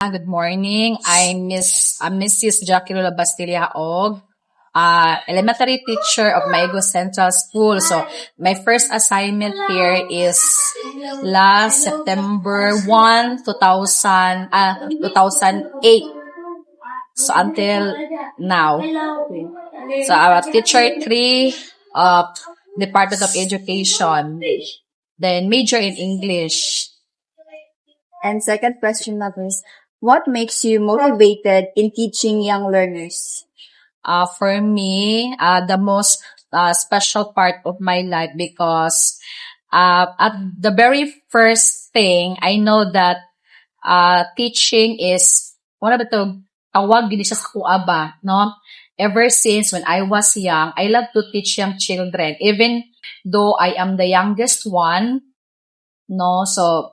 Good morning. I'm Mrs. Jackie Lola Bastilla Haog, elementary teacher of Maigo Central School. So, my first assignment here is last September 1, 2008. So, until now. So, teacher 3 of Department of Education. Then, major in English. And second question na is, what makes you motivated in teaching young learners? For me, the most special part of my life because at the very first thing, I know that teaching is one of the tawag din siya sa kuaba, no? Ever since when I was young, I love to teach young children. Even though I am the youngest one, no? So,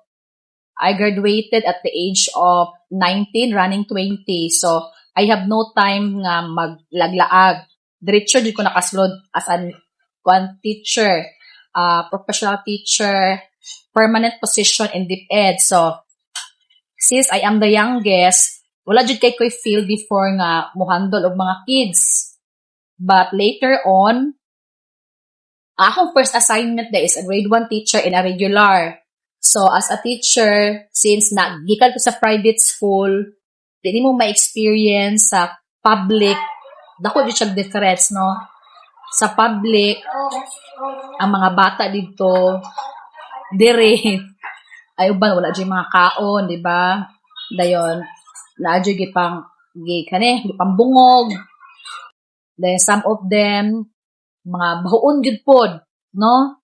I graduated at the age of 19, running 20. So, I have no time nga maglaglaag. Diretso di ko nakasulod as one teacher, professional teacher, permanent position in DepEd. So, since I am the youngest, wala jud kay ko'y feel before nga muhandle og mga kids. But later on, akong first assignment na is a grade 1 teacher in a regular. So, as a teacher, since gikan ko sa private school, hindi mo ma-experience sa public, dako di siya difference, no? Sa public, ang mga bata dito, dire, ay uban, wala dyan mga kaon, di ba? Dayon, naadyo gipang bungog. Then, some of them, mga bahuon gyud pod, no?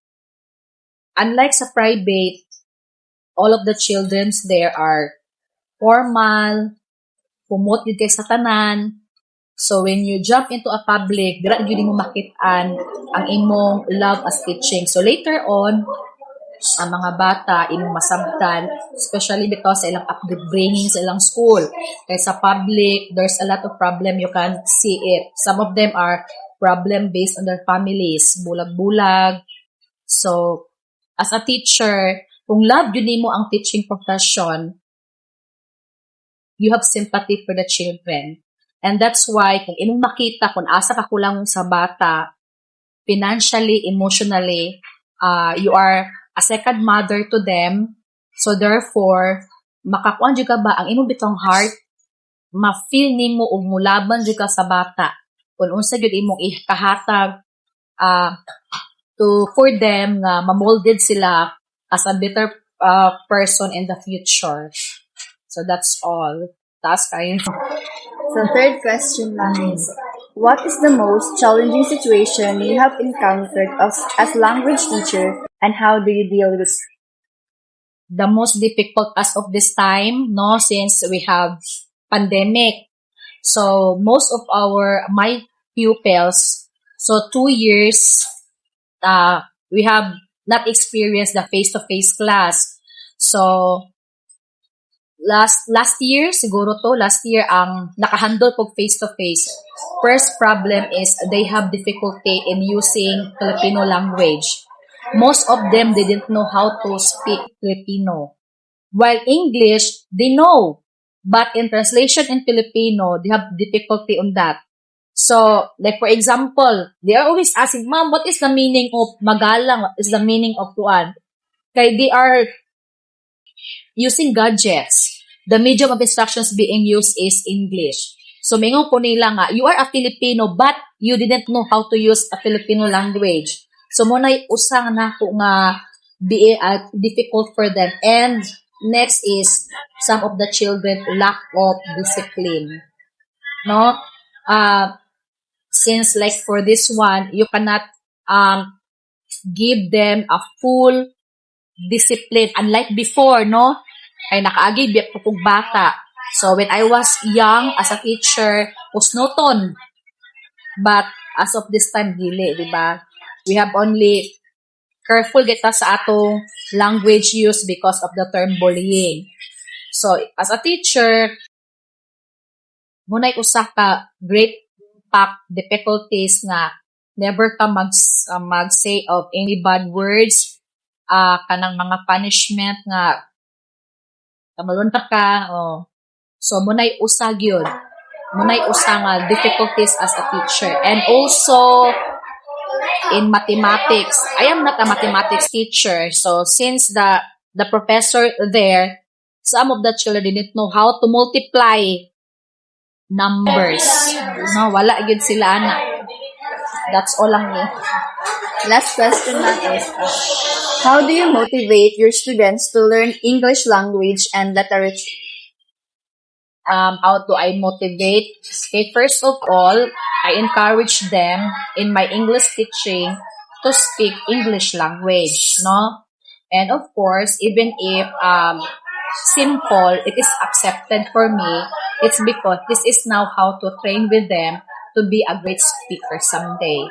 Unlike sa private, all of the childrens there are formal, pumot yun kay sa tanan. So, when you jump into a public, dira yun mo makitaan ang imong love as teaching. So, later on, ang mga bata, imong masabtan, especially because sa ilang upbringing sa ilang school. Kaya sa public, there's a lot of problem, you can see it. Some of them are problem based on their families, bulag-bulag. So, as a teacher, kung love yun mo ang teaching profession, you have sympathy for the children. And that's why, kung imong makita, kung asa ka kulang sa bata, financially, emotionally, you are a second mother to them. So therefore, makakuan jud ka ba ang imong bitong heart, ma-feel nimo og mulaban jud ka sa bata. Kung unsa gyud imong ikahatag for them nga mamolded sila as a better person in the future. So that's all. Taas kayo. So third question lang is, what is the most challenging situation you have encountered as language teacher, and how do you deal with it? The most difficult as of this time, no, since we have pandemic. So most of my pupils, so 2 years, we have not experienced the face-to-face class. So, last year ang nakahandle po face-to-face. First problem is they have difficulty in using Filipino language. Most of them didn't know how to speak Filipino. While English, they know. But in translation in Filipino, they have difficulty on that. So, like for example, they are always asking, Ma'am, what is the meaning of magalang? What is the meaning of kuan? Kaya they are using gadgets. The medium of instructions being used is English. So, mingon po nila nga, you are a Filipino but you didn't know how to use a Filipino language. So, muna'y usang na po nga difficult for them. And next is some of the children lack of discipline. No? Since like for this one, you cannot give them a full discipline. Unlike before, no? Ay nakaagi biyak po kong bata. So when I was young as a teacher, usnoton. But as of this time, dili, di ba? We have only careful kita sa atong language use because of the term bullying. So as a teacher, muna'y usa ka great difficulties nga never ka mag-say of any bad words, kanang mga punishment nga kamalunta ka, So munay usa gyud. Munay usa nga difficulties as a teacher. And also in mathematics. I am not a mathematics teacher. So since the professor there, some of the children didn't know how to multiply numbers. No, wala gyud sila ana. That's all lang ni. Last question na is, how do you motivate your students to learn English language and literature? How do I motivate? Okay, first of all, I encourage them in my English teaching to speak English language, no? And of course, even if simple, it is accepted for me. It's because this is now how to train with them to be a great speaker someday.